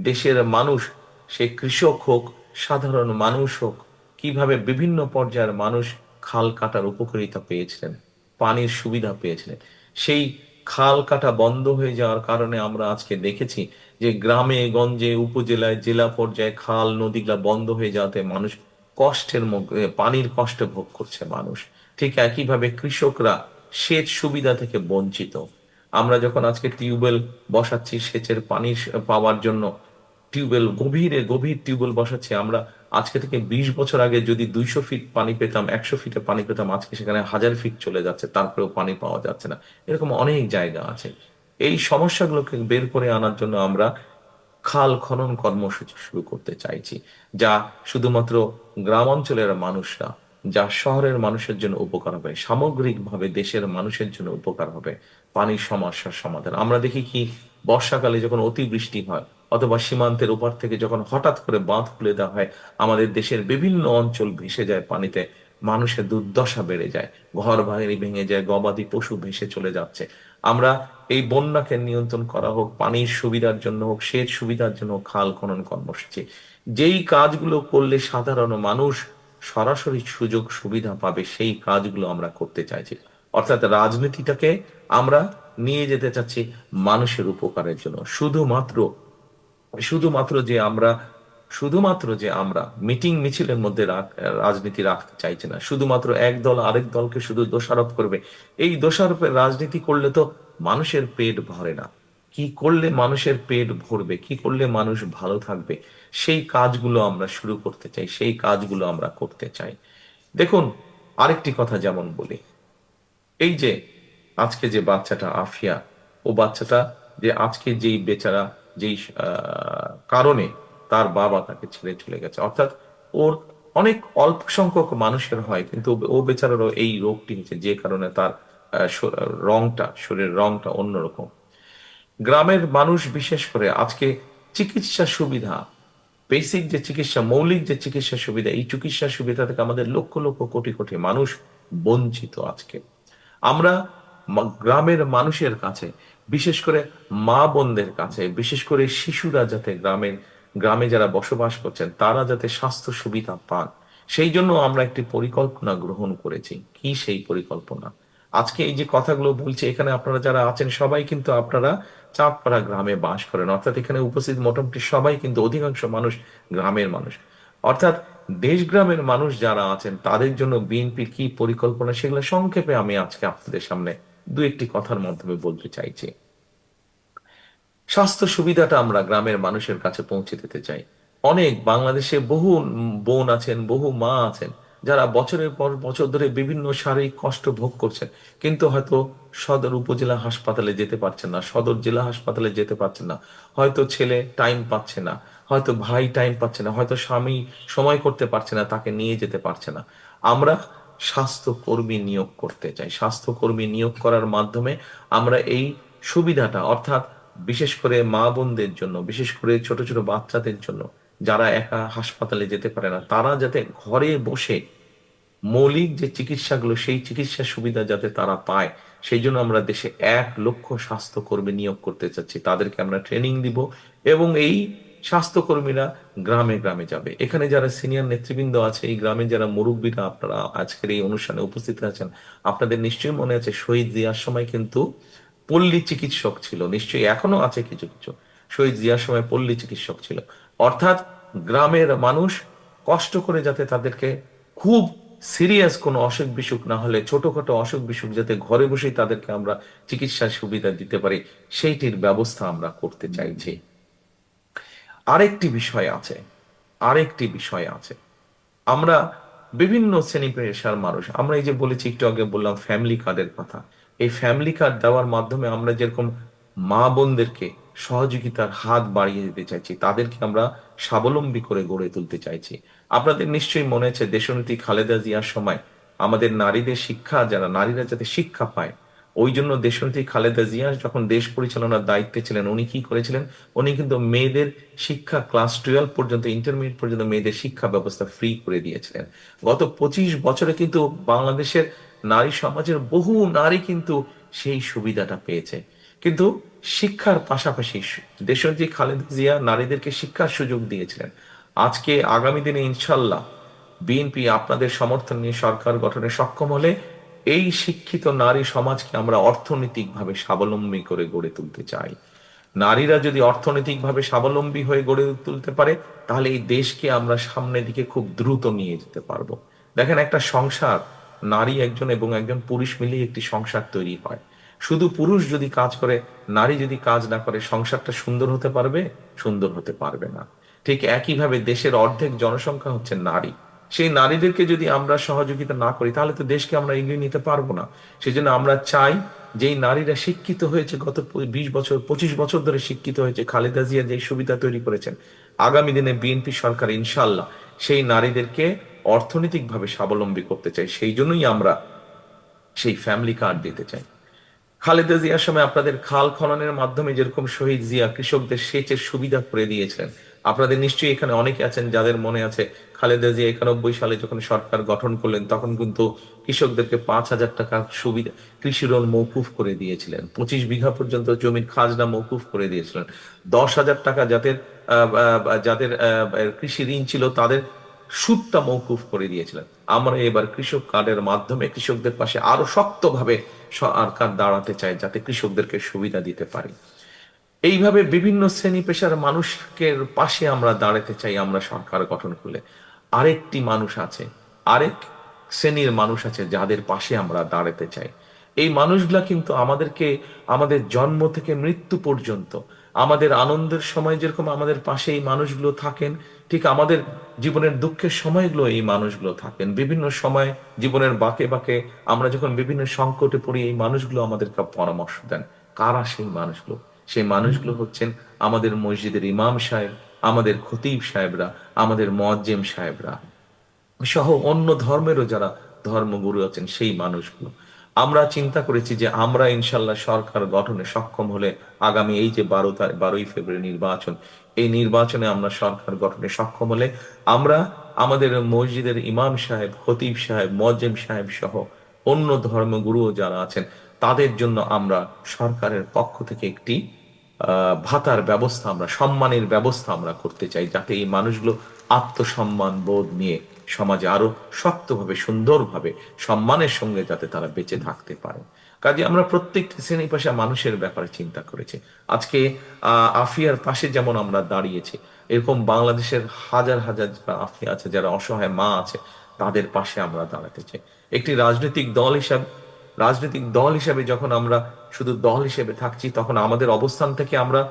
দেশের মানুষ, সে কৃষক হোক, সাধারণ মানুষ হোক, কিভাবে বিভিন্ন পর্যায়ের মানুষ খাল কাটার উপকারিতা পেয়েছিলেন, পানির সুবিধা পেয়েছিলেন। সেই খাল কাটা বন্ধ হয়ে যাওয়ার কারণে আমরা আজকে দেখেছি যে গ্রামে গঞ্জে উপজেলায় জেলা পর্যায়ে খাল নদীগুলা বন্ধ হয়ে যাওয়াতে মানুষ কষ্টের মধ্যে, পানির কষ্ট ভোগ করছে মানুষ। ঠিক একইভাবে কৃষকরা সেচ সুবিধা থেকে বঞ্চিত। আমরা যখন আজকে টিউবওয়েল বসাচ্ছি সেচের পানি পাওয়ার জন্য, টিউবওয়েল গভীর টিউবওয়েল বসাচ্ছি আমরা, আজকে থেকে 20 বছর আগে যদি 200 ফিট পানি পেতাম, 100 ফিটে পানি পেতাম, আজকে সেখানে 1000 ফিট চলে যাচ্ছে, তারপরেও পানি পাওয়া যাচ্ছে না। এরকম অনেক জায়গা আছে। এই সমস্যাগুলোকে বের করে আনার জন্য আমরা খাল খনন কর্মসূচি শুরু করতে চাইছি, যা শুধুমাত্র গ্রাম অঞ্চলের মানুষরা, যা শহরের মানুষের জন্য উপকার হবে, সামগ্রিকভাবে দেশের মানুষের জন্য উপকার হবে। পানির সমস্যার সমাধান আমরা দেখি কি, বর্ষাকালে যখন অতিবৃষ্টি হয় অথবা সীমান্তের ওপার থেকে যখন হঠাৎ করে বাঁধ খুলে দেওয়া হয়, আমাদের দেশের বিভিন্ন অঞ্চল ভেসে যায় পানিতে, মানুষের দুর্দশা বেড়ে যায়, ঘর বাড়ি ভেঙে যায়, গবাদি পশু ভেসে চলে যাচ্ছে। আমরা এই বন্যাকে নিয়ন্ত্রণ করা হোক, পানির সুবিধার জন্য হোক, সেচ সুবিধার জন্য হোক, খাল খনন কর্মসূচি, যেই কাজগুলো করলে সাধারণ মানুষ সরাসরি সুযোগ সুবিধা পাবে, সেই কাজগুলো আমরা করতে চাইছি। অর্থাৎ রাজনীতিটাকে আমরা নিয়ে যেতে চাচ্ছি মানুষের উপকারের জন্য। শুধুমাত্র শুধুমাত্র যে আমরা শুধুমাত্র যে আমরা মিটিং মিছিলের মধ্যে রাজনীতি রাখতে চাইছি না, শুধুমাত্র এক দল আরেক দলকে শুধু দোষারোপ করবে, এই দোষারোপের রাজনীতি করলে তো মানুষের পেট ভরে না। কি করলে মানুষের পেট ভরবে, কি করলে মানুষ ভালো থাকবে, সেই কাজগুলো আমরা শুরু করতে চাই, সেই কাজগুলো আমরা করতে চাই। দেখুন, আরেকটি কথা যেমন বলি, এই যে আজকে যে বাচ্চাটা আফিয়া, ও বাচ্চাটা যে আজকে যেই বেচারা, যেই কারণে তার বাবা তাকে ছেড়ে চলে গেছে, অর্থাৎ ওর অনেক অল্প সংখ্যক মানুষের হয়, কিন্তু ও বেচারারও এই রোগটি হয়েছে, যে কারণে তার শরীরের রংটা অন্যরকম। গ্রামের মানুষ বিশেষ করে আজকে চিকিৎসা সুবিধা, বেসিক যে চিকিৎসা, মৌলিক যে চিকিৎসা সুবিধা, এই চিকিৎসা সুবিধা থেকে আমাদের লক্ষ লক্ষ কোটি কোটি মানুষ বঞ্চিত আজকে। আমরা গ্রামের মানুষের কাছে, বিশেষ করে মা বোনদের কাছে, বিশেষ করে শিশুরা যাতে গ্রামে যারা বসবাস করছেন তারা যাতে স্বাস্থ্য সুবিধা পান, সেই জন্য আমরা একটি পরিকল্পনা গ্রহণ করেছি। কি সেই পরিকল্পনা? আজকে এই যে কথাগুলো বলছি, এখানে আপনারা যারা আছেন সবাই কিন্তু আপনারা চাঁদপাড়া গ্রামে বাস করেন, অর্থাৎ এখানে উপস্থিত মোটামুটি সবাই কিন্তু অধিকাংশ মানুষ গ্রামের মানুষ। অর্থাৎ দেশ গ্রামের মানুষ যারা আছেন তাদের জন্য বিএনপির কি পরিকল্পনা, সেগুলো সংক্ষেপে আমি আজকে আপনাদের সামনে দু একটি কথার মাধ্যমে বলতে চাইছি। স্বাস্থ্য সুবিধাটা আমরা গ্রামের মানুষের কাছে পৌঁছে দিতে চাই। অনেক বাংলাদেশে বহু বোন আছেন, বহু মা আছেন যারা বছরের পর বছর ধরে বিভিন্ন শারীরিক কষ্ট ভোগ করছেন, কিন্তু হয়তো সদর উপজেলা হাসপাতালে যেতে পারছেন না, সদর জেলা হাসপাতালে যেতে পারছেন না, হয়তো ছেলে টাইম পাচ্ছে না, হয়তো ভাই টাইম পাচ্ছে না, হয়তো স্বামী সময় করতে পারছে না, তাকে নিয়ে যেতে পারছে না। আমরা স্বাস্থ্যকর্মী নিয়োগ করতে চাই। স্বাস্থ্যকর্মী নিয়োগ করার মাধ্যমে আমরা এই সুবিধাটা, অর্থাৎ বিশেষ করে মা বোনদের জন্য, বিশেষ করে ছোট ছোট বাচ্চাদের জন্য যারা একা হাসপাতালে যেতে পারে না, তারা যাতে ঘরে বসে মৌলিক যে চিকিৎসাগুলো, সেই চিকিৎসা সুবিধা যাতে তারা পায়, সেই জন্য আমরা দেশে 1 লক্ষ স্বাস্থ্যকর্মী নিয়োগ করতে চাচ্ছি। তাদেরকে আমরা ট্রেনিং দিব এবং এই স্বাস্থ্যকর্মীরা গ্রামে গ্রামে যাবে। এখানে যারা সিনিয়র নেতৃবৃন্দ আছে, এই গ্রামে যারা মুরব্বীরা, আপনারা আজকের এই অনুষ্ঠানে উপস্থিত আছেন, আপনাদের নিশ্চয়ই মনে আছে শহীদ জিয়ার সময় কিন্তু পল্লী চিকিৎসক ছিল, নিশ্চয়ই এখনো আছে কিছু কিছু। শহীদ জিয়ার সময় পল্লী চিকিৎসক ছিল, অর্থাৎ গ্রামের মানুষ কষ্ট করে যাতে তাদেরকে খুব সিরিয়াস কোনো অসুখ বিসুখ না হলে, ছোটখাটো অসুখ বিসুখ যাতে ঘরে বসেই তাদেরকে আমরা চিকিৎসার সুবিধা দিতে পারি, সেইটির ব্যবস্থা আমরা করতে চাইছি। আরেকটি বিষয় আছে, আরেকটি বিষয় আছে, আমরা বিভিন্ন শ্রেণী পেশার মানুষ, আমরা এই যে বলেছি, একটু আগে বললাম ফ্যামিলি কার্ডের কথা, এই ফ্যামিলি কার্ড দেওয়ার মাধ্যমে আমরা যেরকম মা বোনদেরকে সহযোগিতার হাত বাড়িয়ে দিতে চাইছি, তাদেরকে আমরা স্বাবলম্বী করে গড়ে তুলতে চাইছি। আপনাদের নিশ্চয়ই মনে আছে দেশনেত্রী খালেদা জিয়ার সময় আমাদের নারীদের শিক্ষা, যারা নারীরা যাতে শিক্ষা পায়, ওই জন্য দেশনেত্রী খালেদা জিয়া যখন দেশ পরিচালনার দায়িত্বে ছিলেন, উনি কি করেছিলেন, উনি কিন্তু মেয়েদের শিক্ষা ক্লাস 12 পর্যন্ত, ইন্টারমিডিয়েট পর্যন্ত মেয়েদের শিক্ষা ব্যবস্থা ফ্রি করে দিয়েছিলেন। গত 25 বছরে কিন্তু বাংলাদেশের নারী সমাজের বহু নারী কিন্তু সেই সুবিধাটা পেয়েছে। কিন্তু শিক্ষার পাশাপাশি দেশনেত্রী খালেদা জিয়া নারীদেরকে শিক্ষার সুযোগ দিয়েছিলেন। আজকে আগামী দিনে ইনশাল্লাহ বিএনপি আপনাদের সমর্থন নিয়ে সরকার গঠনে সক্ষম হলে এই শিক্ষিত নারী সমাজকে আমরা অর্থনৈতিকভাবে স্বাবলম্বী করে গড়ে তুলতে চাই। নারীরা যদি অর্থনৈতিকভাবে স্বাবলম্বী হয়ে গড়ে তুলতে পারে, তাহলে এই দেশকে আমরা সামনের দিকে খুব দ্রুত নিয়ে যেতে পারবো। দেখেন, একটা সংসার, নারী একজন এবং একজন পুরুষ মিলিয়ে একটি সংসার তৈরি হয়। শুধু পুরুষ যদি কাজ করে, নারী যদি কাজ না করে, সংসারটা সুন্দর হতে পারবে? সুন্দর হতে পারবে না। ঠিক একইভাবে দেশের অর্ধেক জনসংখ্যা হচ্ছে নারী। সেই নারীদেরকে যদি আমরা সহযোগিতা না করি, তাহলে তো দেশকে আমরা এগিয়ে নিতে পারবো না। সেই জন্য আমরা চাই, যেই নারীরা শিক্ষিত হয়েছে, গত 20 বছর 25 বছর ধরে শিক্ষিত হয়েছে, খালেদা জিয়া যে সুবিধা তৈরি করেছেন, আগামী দিনে বিএনপি সরকার ইনশাল্লাহ সেই নারীদেরকে অর্থনৈতিকভাবে স্বাবলম্বী করতে চাই। সেই জন্যই আমরা সেই ফ্যামিলি কার্ড দিতে চাই। খালেদা জিয়ার সময় আপনাদের খাল খননের মাধ্যমে যেরকম শহীদ জিয়া কৃষকদের সেচের সুবিধা করে দিয়েছিলেন, আপনাদের নিশ্চয়ই এখানে অনেকে আছেন যাদের মনে আছে খালেদা জিয়া 91 সালে যখন সরকার গঠন করলেন, তখন কিন্তু কৃষকদেরকে 5,000 টাকা সুবিধা, কৃষি ঋণ মৌকুফ করে দিয়েছিলেন। 25 বিঘা পর্যন্ত জমির খাজনা মৌকুফ করে দিয়েছিলেন। 10,000 টাকা যাদের যাদের কৃষি ঋণ ছিল, তাদের সুদটা মৌকুফ করে দিয়েছিলেন। আমরা এবার কৃষক কার্ডের মাধ্যমে কৃষকদের পাশে আরো শক্তভাবে সরকার দাঁড়াতে চায়, যাতে কৃষকদেরকে সুবিধা দিতে পারি। এইভাবে বিভিন্ন শ্রেণী পেশার মানুষকে পাশে আমরা দাঁড়াতে চাই। আমরা সরকার গঠন করলে আরেকটি মানুষ আছে, আরেক শ্রেণীর মানুষ আছে যাদের পাশে আমরা দাঁড়াতে চাই। এই মানুষগুলা কিন্তু আমাদেরকে আমাদের জন্ম থেকে মৃত্যু পর্যন্ত, আমাদের আনন্দের সময় যেরকম আমাদের পাশে এই মানুষগুলো থাকেন, ঠিক আমাদের জীবনের দুঃখের সময়গুলো এই মানুষগুলো থাকেন। বিভিন্ন সময় জীবনের বাঁকে বাঁকে আমরা যখন বিভিন্ন সংকটে পড়ি, এই মানুষগুলো আমাদেরকে পরামর্শ দেন। কারা সেই মানুষগুলো? সেই মানুষগুলো হচ্ছেন আমাদের মসজিদের ইমাম সাহেব, আমাদের খতিব সাহেবরা, আমাদের মুয়াজ্জিম সাহেবরা সহ অন্য ধর্মেরও যারা ধর্মগুরু আছেন, সেই মানুষগুলো। আমরা চিন্তা করেছি যে আমরা ইনশাল্লাহ সরকার গঠনে সক্ষম হলে আগামী এই যে 12ই ফেব্রুয়ারি নির্বাচন, এই নির্বাচনে আমরা সরকার গঠনে সক্ষম হলে আমরা আমাদের মসজিদের ইমাম সাহেব, খতিব সাহেব, মুয়াজ্জিম সাহেব সহ অন্য ধর্মগুরুও যারা আছেন, তাদের জন্য আমরা সরকারের পক্ষ থেকে একটি ভাতার ব্যবস্থা, আমরা সম্মানের ব্যবস্থা আমরা করতে চাই, যাতে এই মানুষগুলো আত্মসম্মান বোধ নিয়ে সমাজে আরো শক্তভাবে, সুন্দরভাবে, সম্মানের সঙ্গে যাতে তারা বেঁচে থাকতে পারে। কাজে আমরা প্রত্যেকটি শ্রেণী পেশা মানুষের ব্যাপারে চিন্তা করেছি। আজকে আফিয়ার পাশে যেমন আমরা দাঁড়িয়েছি, এরকম বাংলাদেশের হাজার হাজার আফিয়া আছে যারা অসহায় মা আছে, তাদের পাশে আমরা দাঁড়াতে চাই। একটি রাজনৈতিক দল হিসাবে যখন আমরা শুধু দল হিসেবে থাকছি, তখন আমাদের অবস্থান থেকে আমরা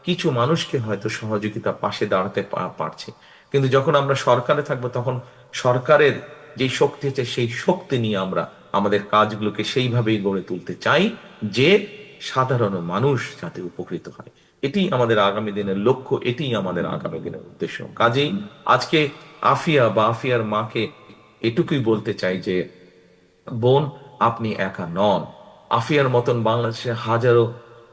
কিছু মানুষকে হয়তো সহযোগিতা পাশে দাঁড়াতে পারছি, কিন্তু যখন আমরা সরকারে থাকবো, তখন সরকারের যে শক্তি আছে, সেই শক্তি নিয়ে আমরা আমাদের কাজগুলোকে সেইভাবেই গড়ে তুলতে চাই যে সাধারণ মানুষ যাতে উপকৃত হয়। এটি আমাদের আগামী দিনের লক্ষ্য, এটি আমাদের আগামী দিনের উদ্দেশ্য। কাজেই আজকে আফিয়া বা আফিয়ার মাকে এটুকুই বলতে চাই যে, বোন, আপনি একা নন। আফিয়ার মতন বাংলাদেশে হাজারো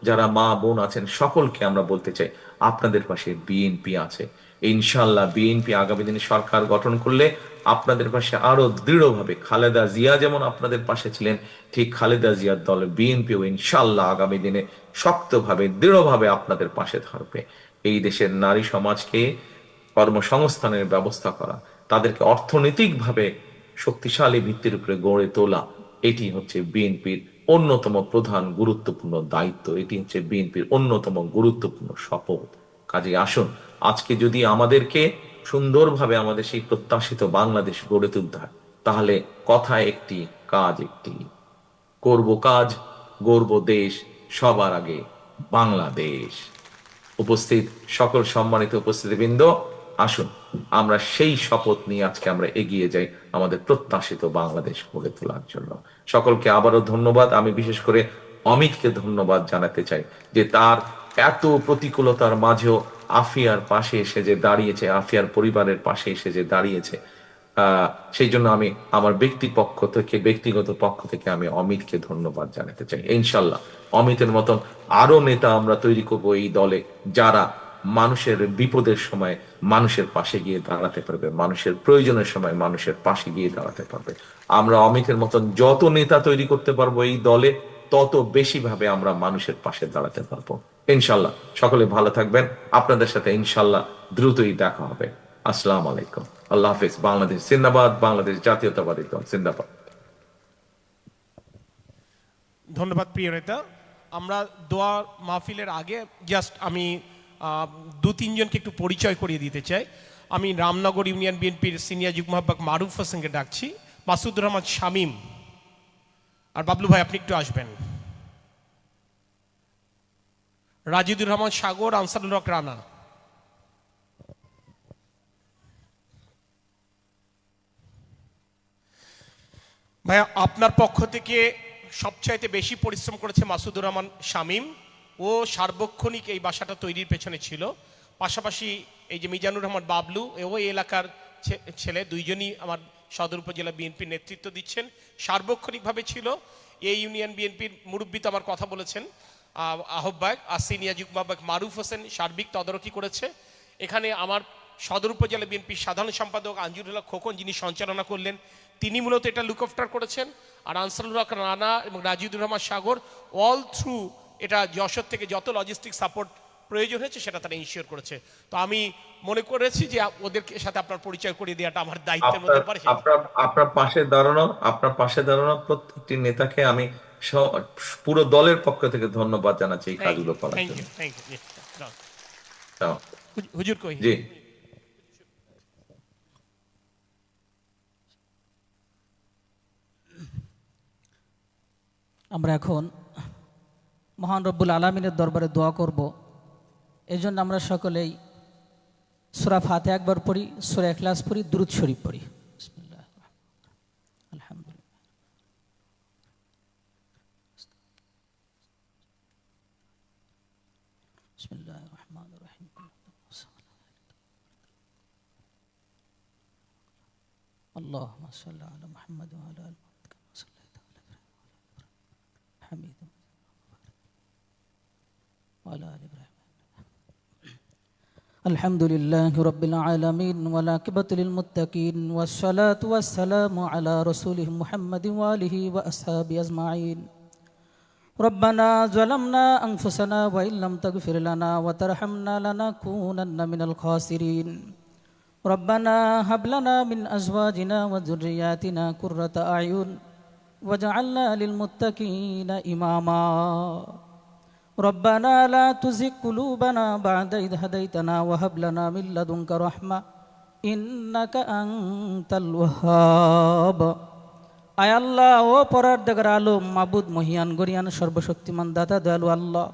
যারা মা বোন আছেন, সকলকে আমরা বলতে চাই, আপনাদের পাশে বিএনপি আছে। ইনশাল্লাহ বিএনপি আগামী দিনে সরকার গঠন করলে আপনাদের পাশে আরো দৃঢ়ভাবে, খালেদা জিয়া যেমন আপনাদের পাশে ছিলেন, ঠিক খালেদা জিয়ার দল বিএনপিও ইনশাল্লাহ আগামী দিনে শক্তভাবে, দৃঢ়ভাবে আপনাদের পাশে থাকবে। এই দেশের নারী সমাজকে কর্মসংস্থানের ব্যবস্থা করা, তাদেরকে অর্থনৈতিকভাবে শক্তিশালী ভিত্তির উপরে গড়ে তোলা, এটি হচ্ছে বিএনপির অন্যতম প্রধান গুরুত্বপূর্ণ দায়িত্ব। এটি হচ্ছে বিএনপির অন্যতম গুরুত্বপূর্ণ শপথ। কাজে আসুন, আজকে যদি আমাদেরকে সুন্দরভাবে আমাদের সেই প্রত্যাশিত বাংলাদেশ গড়ে তুলতে হয়, তাহলে কথা একটি, কাজ একটি। করব কাজ, গড়ব দেশ, সবার আগে বাংলাদেশ। উপস্থিত সকল সম্মানিত উপস্থিতিবৃন্দ, আসুন আমরা সেই শপথ নিয়ে আজকে আমরা এগিয়ে যাই আমাদের প্রত্যাশিত বাংলাদেশ গড়ে তোলার জন্য। সকলকে আবারও ধন্যবাদ। আমি বিশেষ করে অমিতকে ধন্যবাদ জানাতে চাই যে তার এত প্রতিকূলতার মাঝেও আফিয়ার পাশে এসে যে দাঁড়িয়েছে, আফিয়ার পরিবারের পাশে এসে যে দাঁড়িয়েছে, সেই জন্য আমি আমার ব্যক্তিগত পক্ষ থেকে আমি অমিতকে ধন্যবাদ জানাতে চাই। ইনশাল্লাহ অমিতের মতন আরো নেতা আমরা তৈরি করব এই দলে, যারা মানুষের বিপদের সময় মানুষের পাশে গিয়ে দাঁড়াতে পারবে, মানুষের প্রয়োজনের সময় মানুষের পাশে গিয়ে দাঁড়াতে পারবে। আমরা অমিতের মতন যত নেতা তৈরি করতে পারবো এই দলে, তত বেশিভাবে আমরা মানুষের পাশে দাঁড়াতে পারবো ইনশাল্লাহ। সকলে ভালো থাকবেন, আপনাদের সাথে ইনশাল্লাহ দ্রুতই দেখা হবে। আসসালামু আলাইকুম, আল্লাহ হাফিজ। বাংলাদেশ জিন্দাবাদ, বাংলাদেশ জাতীয়তাবাদী দল জিন্দাবাদ। ধন্যবাদ প্রিয় নেতা। আমরা দোয়া মাহফিলের আগে জাস্ট আমি 2-3 জনকে একটু পরিচয় করিয়ে দিতে চাই। আমি রামনগর ইউনিয়ন বিএনপির সিনিয়র যুগ্ম আহ্বায়ক মারুফ হোসেনকে ডাকছি, মাসুদুর রহমান শামীম, আর বাবলু ভাই আপনি একটু আসবেন, রাজিদুর রহমান সাগর, আনসারুল হক রানা। ভাইয়া আপনার পক্ষ থেকে সবচাইতে বেশি পরিশ্রম করেছে মাসুদুর রহমান শামীম। ও সার্বক্ষণিক এই বাসাটা তৈরির পেছনে ছিল। পাশাপাশি এই যে মিজানুর রহমান বাবলু, ওই এলাকার ছেলে, দুইজনই আমার সদর উপজেলা বিএনপির নেতৃত্ব দিচ্ছেন, সার্বক্ষণিকভাবে ছিল। এই ইউনিয়ন বিএনপির মুরব্বী তো আমার কথা বলেছেন, আহ্বায়ক আর সিনিয়র যুগ্ম আহ্বায়ক মারুফ হোসেন সার্বিক তদারকি করেছে। এখানে আমার সদর উপজেলা বিএনপির সাধারণ সম্পাদক আঞ্জুরুল্লাহ খোকন, যিনি সঞ্চালনা করলেন, তিনি মূলত এটা লুক আফটার করেছেন। আর আনসারুল হক রানা এবং রাজিদুর রহমান সাগর অল থ্রু এটা যশোর থেকে যত লজিস্টিক সাপোর্ট প্রয়োজন হয়েছে সেটা তারা ইনশিওর করেছে। তো আমি মনে করেছি যে ওদের সাথে আপনার পরিচয় করিয়ে দেওয়াটা আমার দায়িত্বের মধ্যে পড়ে। আপনার পাশে দাঁড়ানো প্রত্যেকটি নেতাকে আমি পুরো দলের পক্ষ থেকে ধন্যবাদ জানাচ্ছি এই কাজগুলো করার জন্য। হুজুর কই? জি, আমরা এখন মহান রব্বুল আলামিনের দরবারে দোয়া করব। এই জন্য আমরা সকলেই সূরা ফাতিহা একবার পড়ি, সূরা ইখলাস পড়ি, দুরূদ শরীফ পড়ি। বিসমিল্লাহির রাহমানির রাহিম। আলহামদুলিল্লাহ। বিসমিল্লাহির রাহমানির রাহিম। আল্লাহুম্মা সাল্লি আলা মুহাম্মাদ ওয়া আলা আলি মুহাম্মাদ কামা সাল্লাইতা আলা ইব্রাহিম হামিদুম وعلى آل إبراهيم. الحمد لله رب العالمين والعاقبة للمتقين والصلاة والسلام على رسوله محمد وآله وأصحابه أجمعين. ربنا ظلمنا أنفسنا وإن لم تغفر لنا وترحمنا لنكونن من الخاسرين. ربنا هب لنا من أزواجنا وذرياتنا قرة أعين واجعلنا للمتقين إماما. ربنا لا تزغ قلوبنا بعد إذ هديتنا وهب لنا من لدنك رحمة إنك أنت الوهاب. আয় আল্লাহ, ও পরওয়ারদিগার আলম, মাবুদ মহিয়ান গরিয়ান সর্বশক্তিমান দাতা দয়ালু আল্লাহ,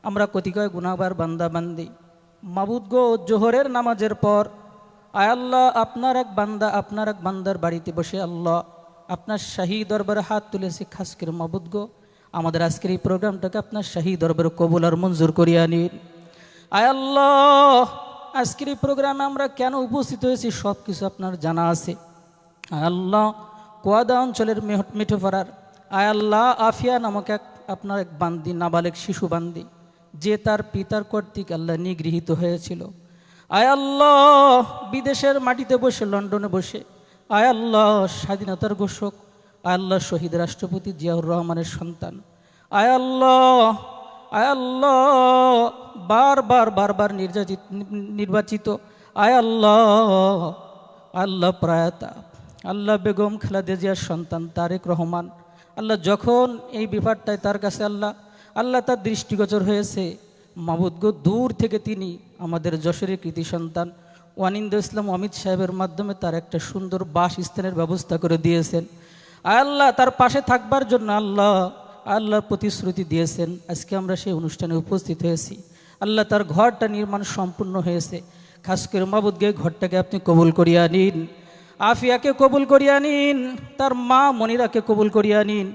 আমরা কতিকয় গুনাহগার বান্দা বান্দি। মাবুদ গো, জোহরের নামাজের পর আয় আল্লাহ আপনার এক বান্দার বাড়িতে বসে আল্লাহ আপনার শাহী দরবারে হাত তুলেছি। খাস করে মাবুদ গো, আমাদের আজকের এই প্রোগ্রামটাকে আপনার শাহী দরবারে কবুল আর মঞ্জুর করিয়া নিন। আয় আল্লাহ, আজকের এই প্রোগ্রামে আমরা কেন উপস্থিত হয়েছি সব কিছু আপনার জানা আছে। আয় আল্লাহ, কোয়াদা অঞ্চলের মিঠোপাড়ার আয় আল্লাহ আফিয়া নামক আপনার এক বান্দি, নাবালেক শিশু বান্দি, যে তার পিতার কর্তৃক আল্লাহ নিগৃহীত হয়েছিল। আয় আল্লাহ, বিদেশের মাটিতে বসে, লন্ডনে বসে আয় আল্লাহ স্বাধীনতার ঘোষক আয় আল্লাহ শহীদ রাষ্ট্রপতি জিয়াউর রহমানের সন্তান আয় আল্লাহ বারবার নির্বাচিত আয় আল্লাহ প্রয়াতা আল্লাহ বেগম খালেদা জিয়ার সন্তান তারেক রহমান আল্লাহ, যখন এই বিপদটায় তার কাছে আল্লাহ তার দৃষ্টিগোচর হয়েছে, মাবুদ গো, দূর থেকে তিনি আমাদের যশোরের কৃতি সন্তান ওয়ানিন্দ ইসলাম অমিত সাহেবের মাধ্যমে তার একটা সুন্দর বাসস্থানের ব্যবস্থা করে দিয়েছেন। আল্লাহ তার পাশে থাকবার জন্য আল্লাহ প্রতিশ্রুতি দিয়েছেন। আজকে আমরা সেই অনুষ্ঠানে উপস্থিত হয়েছি। আল্লাহ তার ঘরটা নির্মাণ সম্পূর্ণ হয়েছে। খাস করে মাবুদকে ঘরটাকে আপনি কবুল করিয়া নিন, আফিয়াকে কবুল করিয়া নিন, তার মা মনিরাকে কবুল করিয়া নিন।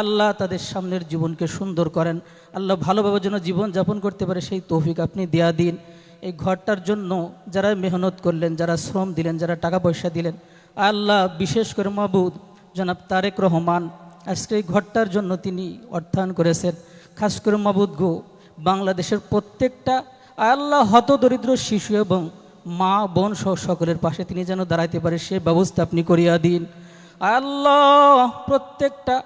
আল্লাহ তাদের সামনের জীবনকে সুন্দর করেন। আল্লাহ ভালোভাবে যেন জীবন যাপন করতে পারে সেই তৌফিক আপনি দেয়া দিন। এই ঘরটার জন্য যারা মেহনত করলেন, যারা শ্রম দিলেন, যারা টাকা পয়সা দিলেন, আল্লাহ বিশেষ করে মাবুদ জনাব তারেক রহমান আজকে এই ঘরটার জন্য তিনি অর্থায়ন করেছেন। খাস করে মাবুদ গো, বাংলাদেশের প্রত্যেকটা আল্লাহ হতদরিদ্র শিশু এবং মা বোন সহ সকলের পাশে তিনি যেন দাঁড়াইতে পারে সে ব্যবস্থা আপনি করিয়া দিন। আল্লাহ প্রত্যেকটা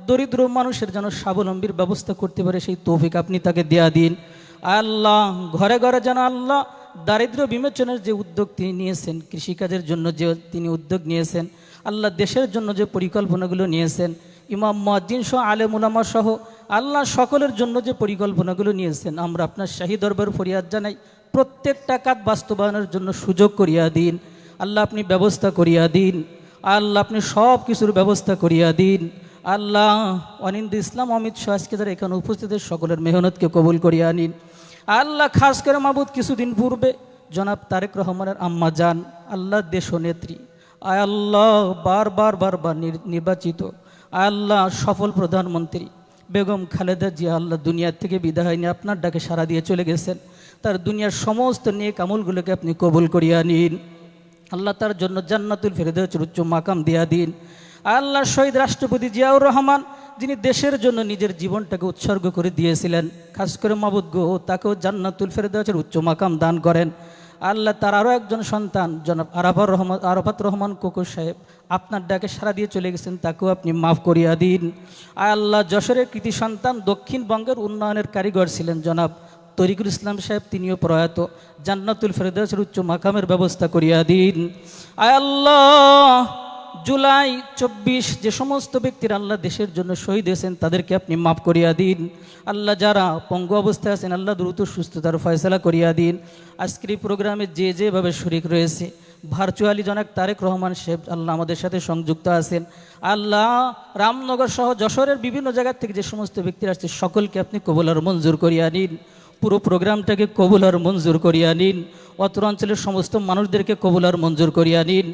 দরিদ্র মানুষের যেন স্বাবলম্বীর ব্যবস্থা করতে পারে সেই তৌফিক আপনি তাকে দেয়া দিন। আল্লাহ ঘরে ঘরে যেন আল্লাহ দারিদ্র্য বিমোচনের যে উদ্যোগ তিনি নিয়েছেন, কৃষিকাজের জন্য যে তিনি উদ্যোগ নিয়েছেন, আল্লাহ দেশের জন্য যে পরিকল্পনাগুলো নিয়েছেন, ইমাম মুয়াজ্জিন সহ আলেম উলামা সহ আল্লাহ সকলের জন্য যে পরিকল্পনাগুলো নিয়েছেন, আমরা আপনার শাহী দরবার ফরিয়াদ জানাই প্রত্যেকটা কাজ বাস্তবায়নের জন্য সুযোগ করিয়া দিন। আল্লাহ আপনি ব্যবস্থা করিয়া দিন। আল্লাহ আপনি সব কিছুর ব্যবস্থা করিয়া দিন। আল্লাহ অনিন্দ ইসলাম অমিত শাহ আজকে যারা এখানে উপস্থিত সকলের মেহনতকে কবুল করিয়া নিন। আল্লাহ খাস করে মাবুদ কিছুদিন পূর্বে জনাব তারেক রহমানের আম্মা জান, আল্লাহ দেশ নেত্রী, আয় আল্লাহ বারবার নির্বাচিত আল্লাহ সফল প্রধানমন্ত্রী বেগম খালেদা জিয়া আল্লাহ দুনিয়ার থেকে বিদায় নিয়ে আপনার ডাকে সাড়া দিয়ে চলে গেছেন। তার দুনিয়ার সমস্ত নেক আমলগুলোকে আপনি কবুল করিয়া নিন। আল্লাহ তার জন্য জান্নাতুল ফেরদৌসের উচ্চ মাকাম দিয়া দিন। আল্লাহ শহীদ রাষ্ট্রপতি জিয়াউর রহমান, যিনি দেশের জন্য নিজের জীবনটাকে উৎসর্গ করে দিয়েছিলেন, খাস করে মাবুদ গো তাকেও জান্নাতুল ফেরদৌসের উচ্চ মাকাম দান করেন। আল্লাহ তার আরও একজন সন্তান জনাব আরাফাত রহমান কোকো সাহেব আপনার ডাকে সাড়া দিয়ে চলে গেছেন, তাকেও আপনি মাফ করিয়া দিন। আল্লাহ যশোরের কৃতি সন্তান দক্ষিণবঙ্গের উন্নয়নের কারিগর ছিলেন জনাব তরিকুল ইসলাম সাহেব, তিনিও প্রয়াত, জান্নাতুল ফেরদৌসের উচ্চ মাকামের ব্যবস্থা করিয়া দিন। আল্লাহ জুলাই 24 যে সমস্ত ব্যক্তিরা আল্লাহ দেশের জন্য শহীদ হয়েছেন তাদেরকে আপনি মাফ করিয়া দিন। আল্লাহ যারা পঙ্গু অবস্থায় আছেন আল্লাহ দ্রুত সুস্থতার ফয়সালা করিয়া দিন। আজকের এই প্রোগ্রামে যেভাবে শরীক রয়েছে, ভার্চুয়ালি জনাব তারেক রহমান সাহেব আল্লাহ আমাদের সাথে সংযুক্ত আছেন। আল্লাহ রামনগর সহ যশোরের বিভিন্ন জায়গা থেকে যে সমস্ত ব্যক্তিরা আসছে সকলকে আপনি কবুল আর মঞ্জুর করিয়া নিন। পুরো প্রোগ্রামটাকে কবুল আর মঞ্জুর করিয়া নিন। অত্র অঞ্চলের সমস্ত মানুষদেরকে কবুল আর মঞ্জুর করিয়া নিন।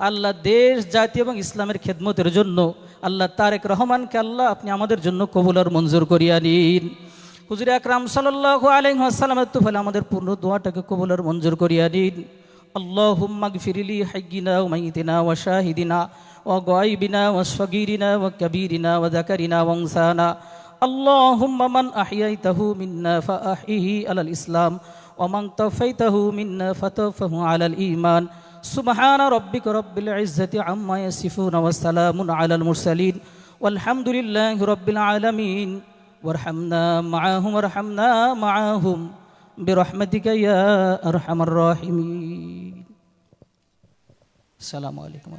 আল্লাহ দেশ জাতি এবং ইসলামের খেদমতের জন্য আল্লাহ তারেক রহমানকে আল্লাহ আপনি আমাদের জন্য কবুল আর মঞ্জুর করিয়া নিন। হুজুর আকরাম সাল্লাল্লাহু আলাইহি ওয়াসাল্লামের তোফালে আমাদের পূর্ণ দোয়াটাকে কবুল আর মঞ্জুর করিয়া নিন। আল্লাহুম্মা গফিরলি হাইয়িনা ওয়া মাইয়িতিনা ওয়া শাহিদিনা ওয়া গায়বিনা ওয়া সগীরিনা ওয়া কাবীরিনা ওয়া যাকারিনা ওয়া উনসানা। আল্লাহুম্মা মান আহইয়াইতাহু মিন্না ফাআহইহি আলাল ইসলাম ওয়া মান তাওফাইতাহু মিন্না ফাতাওফাহু আলাল ঈমান। সুবহানা রাব্বিকা রাব্বিল ইজ্জাতি আম্মা ইয়াসিফুন ওয়া সালামুন আলাল মুরসালিন ওয়ালহামদুলিল্লাহি রাব্বিল আলামিন। ওয়ারহামনা মাআহুম বিরহমাতিকা ইয়া আরহামার রাহিমিন। আসসালামু আলাইকুম।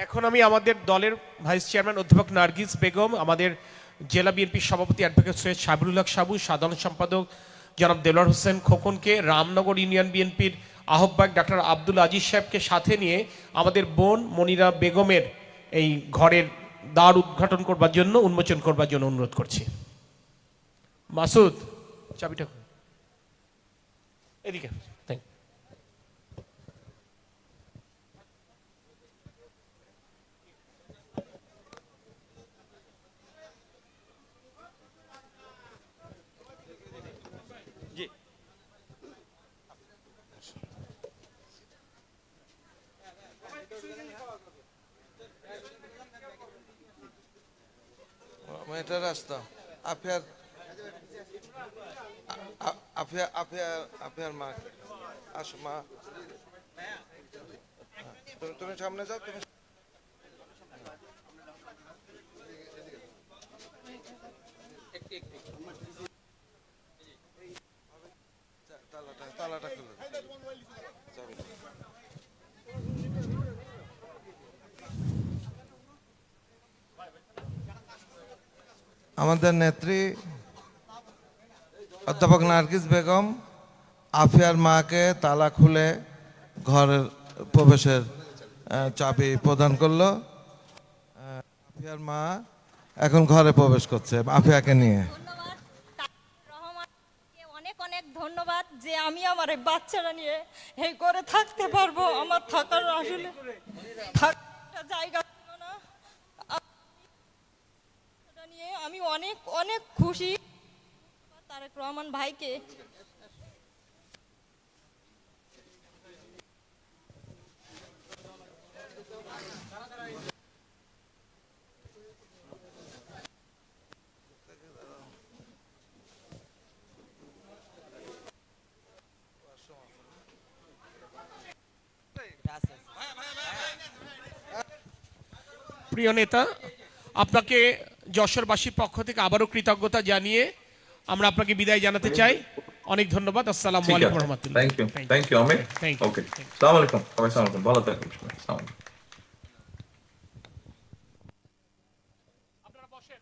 এখন আমি আমাদের দলের ভাইস চেয়ারম্যান অধ্যাপক নার্গিস বেগম, আমাদের জেলা বিএনপির সভাপতি অ্যাডভোকেট সৈয়দ সাবিরুল হক সাবু, সাধারণ সম্পাদক জনাব দেলোয়ার হোসেন খোকনকে, রামনগর ইউনিয়ন বিএনপির আহ্বায়ক ডাক্তার আব্দুল আজিজ সাহেবকে সাথে নিয়ে আমাদের বোন মনিরা বেগমের এই ঘরের দ্বার উদ্ঘাটন করবার জন্য, উন্মোচন করবার জন্য অনুরোধ করছি। মাসুদ চাবিটা এদিকে। থ্যাংক এটা রাস্তা আফিয়ার আফিয়ার মা আসো মা, তুমি সামনে যাও। তুমি তালাটা খুলে আমাদের নেত্রী অধ্যাপক নার্গিস বেগম আফিয়ার মাকে তালা খুলে ঘরের প্রবেশের চাবি প্রদান করলো। আফিয়ার মা এখন ঘরে প্রবেশ করছে আফিয়াকে নিয়ে। অনেক অনেক ধন্যবাদ যে আমি আমার এই বাচ্চারা নিয়ে এই করে থাকতে পারবো। আমার থাকার আসলে থাকার জায়গা ছিল না, নিয়ে আমি অনেক অনেক খুশি তারেক রহমান ভাইকে। প্রিয় নেতা, আপনাকে যশোরবাসীর পক্ষ থেকে আবারও কৃতজ্ঞতা জানিয়ে আমরা আপনাকে বিদায় জানাতে চাই। অনেক ধন্যবাদ। আসসালামু ঠিক আলাইকুম আছে, রহমতুল্লাহ। Thank you Amit. Thank you. Okay, আসসালামু আলাইকুম, সবাই আসসালামু আলাইকুম, ভালো থাকবেন সবাই, আসসালামু আলাইকুম। আপনারা বসেন।